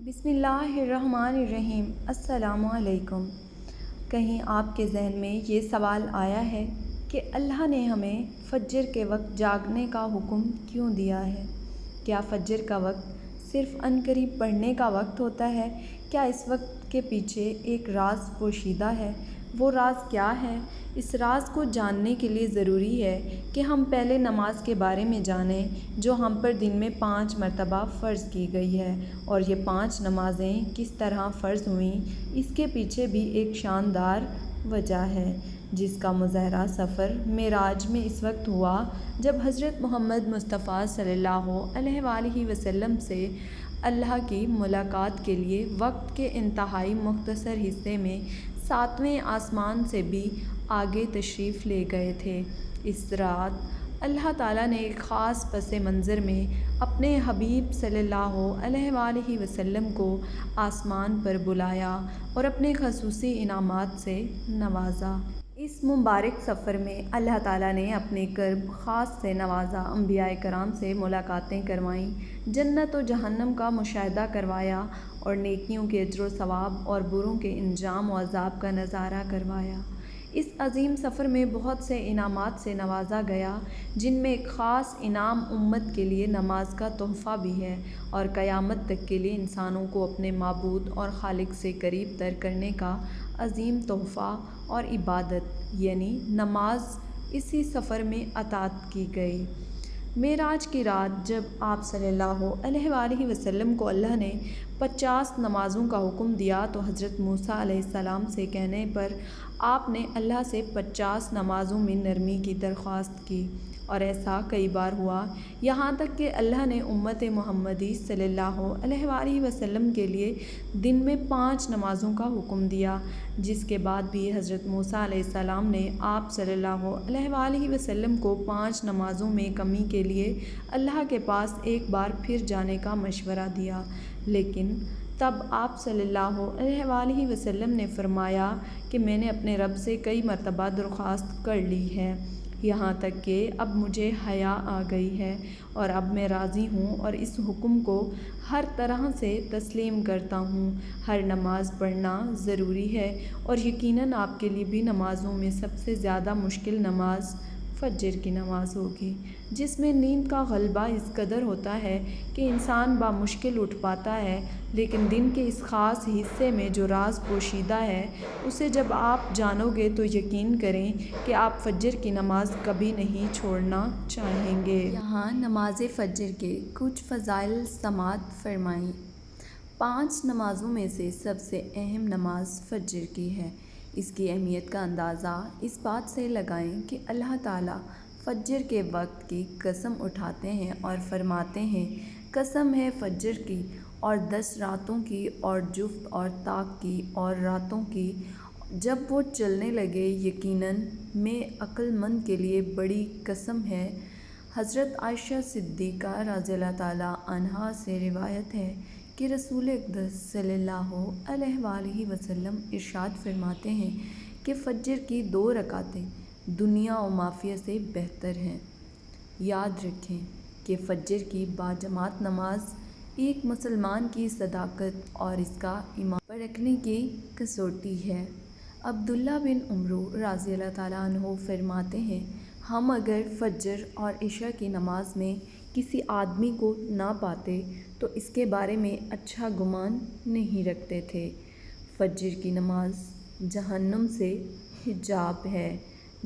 بسم اللہ الرحمن الرحیم۔ السلام علیکم۔ کہیں آپ کے ذہن میں یہ سوال آیا ہے کہ اللہ نے ہمیں فجر کے وقت جاگنے کا حکم کیوں دیا ہے؟ کیا فجر کا وقت صرف عنقریب پڑھنے کا وقت ہوتا ہے؟ کیا اس وقت کے پیچھے ایک راز پوشیدہ ہے؟ وہ راز کیا ہے؟ اس راز کو جاننے کے لیے ضروری ہے کہ ہم پہلے نماز کے بارے میں جانیں جو ہم پر دن میں 5 مرتبہ فرض کی گئی ہے، اور یہ 5 نمازیں کس طرح فرض ہوئیں، اس کے پیچھے بھی ایک شاندار وجہ ہے جس کا مظاہرہ سفر معراج میں اس وقت ہوا جب حضرت محمد مصطفیٰ صلی اللہ علیہ وآلہ وسلم سے اللہ کی ملاقات کے لیے وقت کے انتہائی مختصر حصے میں 7ویں آسمان سے بھی آگے تشریف لے گئے تھے۔ اس رات اللہ تعالیٰ نے ایک خاص پس منظر میں اپنے حبیب صلی اللہ علیہ وآلہ وسلم کو آسمان پر بلایا اور اپنے خصوصی انعامات سے نوازا۔ اس مبارک سفر میں اللہ تعالیٰ نے اپنے قرب خاص سے نوازا، انبیاء کرام سے ملاقاتیں کروائیں، جنت و جہنم کا مشاہدہ کروایا اور نیکیوں کے اجر و ثواب اور بروں کے انجام و عذاب کا نظارہ کروایا۔ اس عظیم سفر میں بہت سے انعامات سے نوازا گیا، جن میں ایک خاص انعام امت کے لیے نماز کا تحفہ بھی ہے اور قیامت تک کے لیے انسانوں کو اپنے معبود اور خالق سے قریب تر کرنے کا عظیم تحفہ اور عبادت یعنی نماز اسی سفر میں عطا کی گئی۔ معراج کی رات جب آپ صلی اللہ علیہ وآلہ وسلم کو اللہ نے 50 نمازوں کا حکم دیا تو حضرت موسیٰ علیہ السلام سے کہنے پر آپ نے اللہ سے 50 نمازوں میں نرمی کی درخواست کی، اور ایسا کئی بار ہوا، یہاں تک کہ اللہ نے امت محمدی صلی اللہ علیہ وآلہ وسلم کے لیے دن میں 5 نمازوں کا حکم دیا، جس کے بعد بھی حضرت موسیٰ علیہ السلام نے آپ صلی اللہ علیہ وآلہ وسلم کو 5 نمازوں میں کمی کے لیے اللہ کے پاس ایک بار پھر جانے کا مشورہ دیا، لیکن تب آپ صلی اللہ علیہ وآلہ وسلم نے فرمایا کہ میں نے اپنے رب سے کئی مرتبہ درخواست کر لی ہے، یہاں تک کہ اب مجھے حیا آ گئی ہے اور اب میں راضی ہوں اور اس حکم کو ہر طرح سے تسلیم کرتا ہوں۔ ہر نماز پڑھنا ضروری ہے اور یقیناً آپ کے لیے بھی نمازوں میں سب سے زیادہ مشکل نماز فجر کی نماز ہوگی، جس میں نیند کا غلبہ اس قدر ہوتا ہے کہ انسان بامشکل اٹھ پاتا ہے، لیکن دن کے اس خاص حصے میں جو راز پوشیدہ ہے اسے جب آپ جانو گے تو یقین کریں کہ آپ فجر کی نماز کبھی نہیں چھوڑنا چاہیں گے۔ یہاں نماز فجر کے کچھ فضائل سماعت فرمائیں۔ 5 نمازوں میں سے سب سے اہم نماز فجر کی ہے۔ اس کی اہمیت کا اندازہ اس بات سے لگائیں کہ اللہ تعالیٰ فجر کے وقت کی قسم اٹھاتے ہیں اور فرماتے ہیں، قسم ہے فجر کی اور 10 راتوں کی اور جفت اور طاق کی اور راتوں کی، جب وہ چلنے لگے، یقیناً میں عقل مند کے لیے بڑی قسم ہے۔ حضرت عائشہ صدیقہ رضی اللہ تعالیٰ عنہا سے روایت ہے کہ رسول اقدس صلی اللہ علیہ وآلہ وسلم ارشاد فرماتے ہیں کہ فجر کی 2 رکعتیں دنیا و مافیہ سے بہتر ہیں۔ یاد رکھیں کہ فجر کی باجماعت نماز ایک مسلمان کی صداقت اور اس کا ایمان پرکھنے کی کسوٹی ہے۔ عبداللہ بن عمرو رضی اللہ تعالیٰ عنہ فرماتے ہیں، ہم اگر فجر اور عشاء کی نماز میں کسی آدمی کو نہ پاتے تو اس کے بارے میں اچھا گمان نہیں رکھتے تھے۔ فجر کی نماز جہنم سے حجاب ہے۔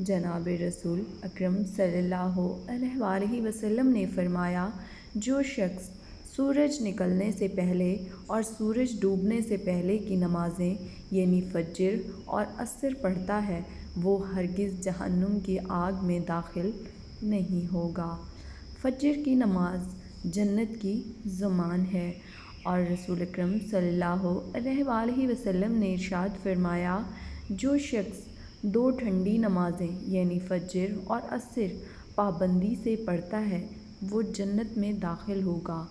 جناب رسول اکرم صلی اللہ علیہ وآلہ وسلم نے فرمایا، جو شخص سورج نکلنے سے پہلے اور سورج ڈوبنے سے پہلے کی نمازیں یعنی فجر اور عصر پڑھتا ہے وہ ہرگز جہنم کی آگ میں داخل نہیں ہوگا۔ فجر کی نماز جنت کی ضمان ہے، اور رسول اکرم صلی اللہ علیہ وآلہ وسلم نے ارشاد فرمایا، جو شخص 2 ٹھنڈی نمازیں یعنی فجر اور عصر پابندی سے پڑھتا ہے وہ جنت میں داخل ہوگا۔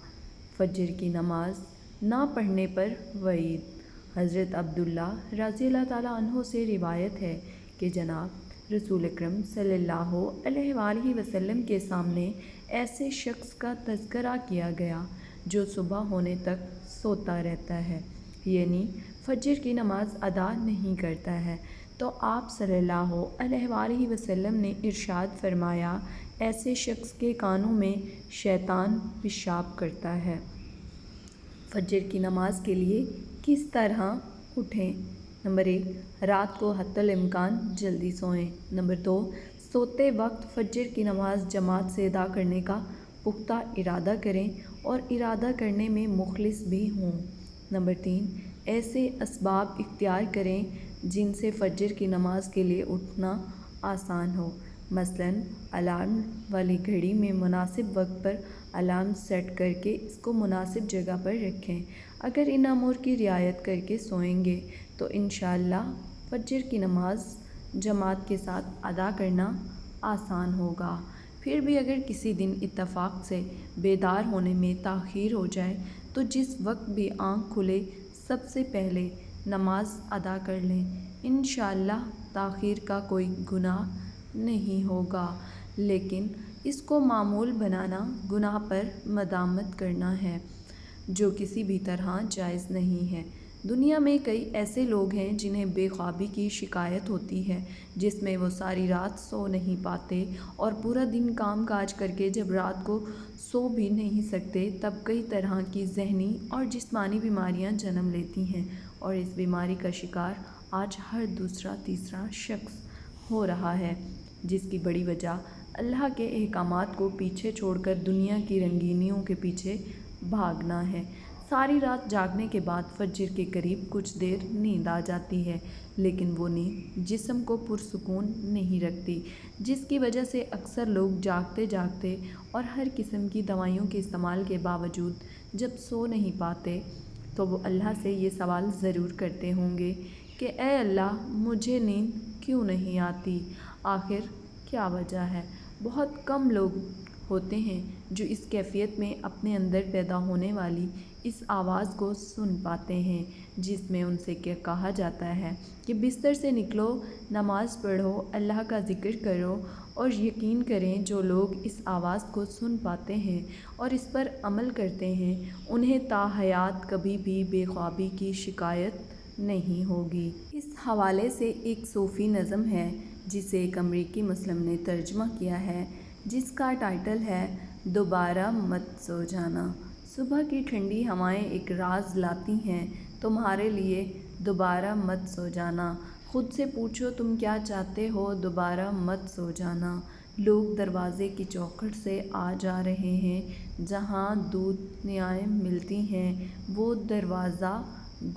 فجر کی نماز نہ پڑھنے پر وعید۔ حضرت عبداللہ رضی اللہ تعالیٰ عنہ سے روایت ہے کہ جناب رسول اکرم صلی اللہ علیہ وآلہ وسلم کے سامنے ایسے شخص کا تذکرہ کیا گیا جو صبح ہونے تک سوتا رہتا ہے، یعنی فجر کی نماز ادا نہیں کرتا ہے۔ تو آپ صلی اللہ علیہ وآلہ وسلم نے ارشاد فرمایا، ایسے شخص کے کانوں میں شیطان پیشاب کرتا ہے۔ فجر کی نماز کے لیے کس طرح اٹھیں؟ نمبر 1، رات کو حتی الامکان جلدی سوئیں۔ نمبر 2، سوتے وقت فجر کی نماز جماعت سے ادا کرنے کا پختہ ارادہ کریں اور ارادہ کرنے میں مخلص بھی ہوں۔ نمبر 3، ایسے اسباب اختیار کریں جن سے فجر کی نماز کے لیے اٹھنا آسان ہو، مثلاً الارم والی گھڑی میں مناسب وقت پر الارم سیٹ کر کے اس کو مناسب جگہ پر رکھیں۔ اگر ان امور کی رعایت کر کے سوئیں گے تو انشاءاللہ فجر کی نماز جماعت کے ساتھ ادا کرنا آسان ہوگا۔ پھر بھی اگر کسی دن اتفاق سے بیدار ہونے میں تاخیر ہو جائے تو جس وقت بھی آنکھ کھلے سب سے پہلے نماز ادا کر لیں، انشاءاللہ تاخیر کا کوئی گناہ نہیں ہوگا، لیکن اس کو معمول بنانا گناہ پر مدامت کرنا ہے، جو کسی بھی طرح جائز نہیں ہے۔ دنیا میں کئی ایسے لوگ ہیں جنہیں بے خوابی کی شکایت ہوتی ہے، جس میں وہ ساری رات سو نہیں پاتے اور پورا دن کام کاج کر کے جب رات کو سو بھی نہیں سکتے تب کئی طرح کی ذہنی اور جسمانی بیماریاں جنم لیتی ہیں، اور اس بیماری کا شکار آج ہر دوسرا تیسرا شخص ہو رہا ہے، جس کی بڑی وجہ اللہ کے احکامات کو پیچھے چھوڑ کر دنیا کی رنگینیوں کے پیچھے بھاگنا ہے۔ ساری رات جاگنے کے بعد فجر کے قریب کچھ دیر نیند آ جاتی ہے، لیکن وہ نیند جسم کو پرسکون نہیں رکھتی، جس کی وجہ سے اکثر لوگ جاگتے جاگتے اور ہر قسم کی دوائیوں کے استعمال کے باوجود جب سو نہیں پاتے تو وہ اللہ سے یہ سوال ضرور کرتے ہوں گے کہ اے اللہ، مجھے نیند کیوں نہیں آتی؟ آخر کیا وجہ ہے؟ بہت کم لوگ ہوتے ہیں جو اس کیفیت میں اپنے اندر پیدا ہونے والی اس آواز کو سن پاتے ہیں، جس میں ان سے کیا کہا جاتا ہے کہ بستر سے نکلو، نماز پڑھو، اللہ کا ذکر کرو، اور یقین کریں جو لوگ اس آواز کو سن پاتے ہیں اور اس پر عمل کرتے ہیں، انہیں تا حیات کبھی بھی بے خوابی کی شکایت نہیں ہوگی۔ اس حوالے سے ایک صوفی نظم ہے جسے ایک امریکی مسلم نے ترجمہ کیا ہے، جس کا ٹائٹل ہے دوبارہ مت سو جانا۔ صبح کی ٹھنڈی ہوائیں ایک راز لاتی ہیں تمہارے لیے، دوبارہ مت سو جانا۔ خود سے پوچھو تم کیا چاہتے ہو، دوبارہ مت سو جانا۔ لوگ دروازے کی چوکھٹ سے آ جا رہے ہیں، جہاں دودھ نعمتیں ملتی ہیں وہ دروازہ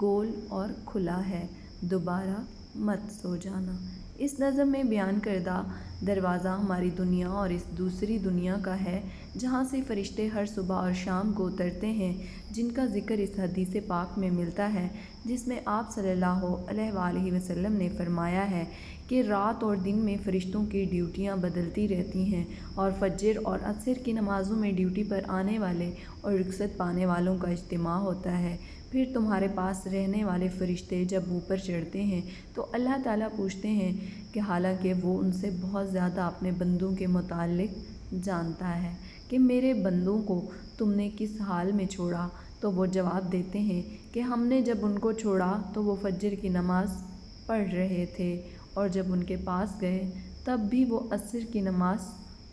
گول اور کھلا ہے، دوبارہ مت سو جانا۔ اس نظم میں بیان کردہ دروازہ ہماری دنیا اور اس دوسری دنیا کا ہے جہاں سے فرشتے ہر صبح اور شام کو اترتے ہیں، جن کا ذکر اس حدیث پاک میں ملتا ہے، جس میں آپ صلی اللہ علیہ وآلہ وسلم نے فرمایا ہے کہ رات اور دن میں فرشتوں کی ڈیوٹیاں بدلتی رہتی ہیں، اور فجر اور عصر کی نمازوں میں ڈیوٹی پر آنے والے اور رخصت پانے والوں کا اجتماع ہوتا ہے۔ پھر تمہارے پاس رہنے والے فرشتے جب اوپر چڑھتے ہیں تو اللہ تعالیٰ پوچھتے ہیں کہ حالانکہ وہ ان سے بہت زیادہ اپنے بندوں کے متعلق جانتا ہے کہ میرے بندوں کو تم نے کس حال میں چھوڑا، تو وہ جواب دیتے ہیں کہ ہم نے جب ان کو چھوڑا تو وہ فجر کی نماز پڑھ رہے تھے، اور جب ان کے پاس گئے تب بھی وہ عصر کی نماز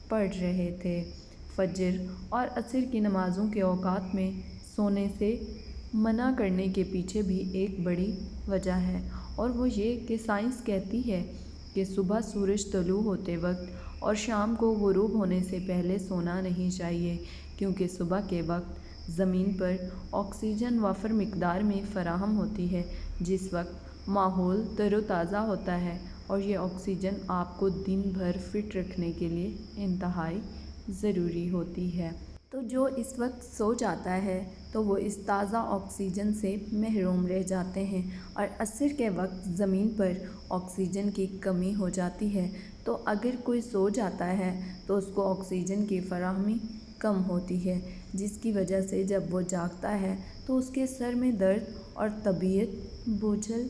پڑھ رہے تھے۔ فجر اور عصر کی نمازوں کے اوقات میں سونے سے منع کرنے کے پیچھے بھی ایک بڑی وجہ ہے، اور وہ یہ کہ سائنس کہتی ہے کہ صبح سورج طلوع ہوتے وقت اور شام کو غروب ہونے سے پہلے سونا نہیں چاہیے، کیونکہ صبح کے وقت زمین پر آکسیجن وافر مقدار میں فراہم ہوتی ہے، جس وقت ماحول تر و تازہ ہوتا ہے، اور یہ آکسیجن آپ کو دن بھر فٹ رکھنے کے لیے انتہائی ضروری ہوتی ہے۔ تو جو اس وقت سو جاتا ہے تو وہ اس تازہ آکسیجن سے محروم رہ جاتے ہیں، اور عصر کے وقت زمین پر آکسیجن کی کمی ہو جاتی ہے، تو اگر کوئی سو جاتا ہے تو اس کو آکسیجن کی فراہمی کم ہوتی ہے، جس کی وجہ سے جب وہ جاگتا ہے تو اس کے سر میں درد اور طبیعت بوجھل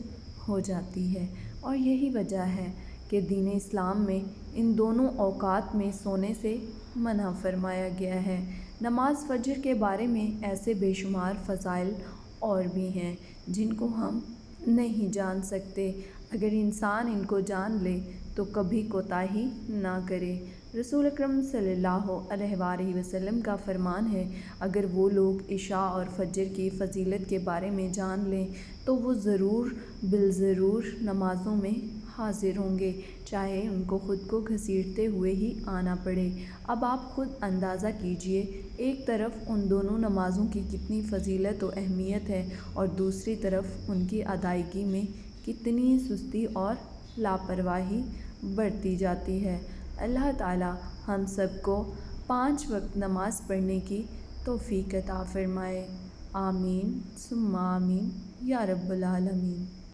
ہو جاتی ہے۔ اور یہی وجہ ہے کہ دین اسلام میں ان دونوں اوقات میں سونے سے منع فرمایا گیا ہے۔ نماز فجر کے بارے میں ایسے بے شمار فضائل اور بھی ہیں جن کو ہم نہیں جان سکتے۔ اگر انسان ان کو جان لے تو کبھی کوتاہی نہ کرے۔ رسول اکرم صلی اللہ علیہ وآلہ وسلم کا فرمان ہے، اگر وہ لوگ عشاء اور فجر کی فضیلت کے بارے میں جان لیں تو وہ ضرور بالضرور نمازوں میں حاضر ہوں گے، چاہے ان کو خود کو گھسیٹتے ہوئے ہی آنا پڑے۔ اب آپ خود اندازہ کیجئے، ایک طرف ان دونوں نمازوں کی کتنی فضیلت و اہمیت ہے اور دوسری طرف ان کی ادائیگی میں کتنی سستی اور لاپرواہی برتی جاتی ہے۔ اللہ تعالی ہم سب کو 5 وقت نماز پڑھنے کی توفیق عطا فرمائے۔ آمین ثم آمین یا رب العالمین۔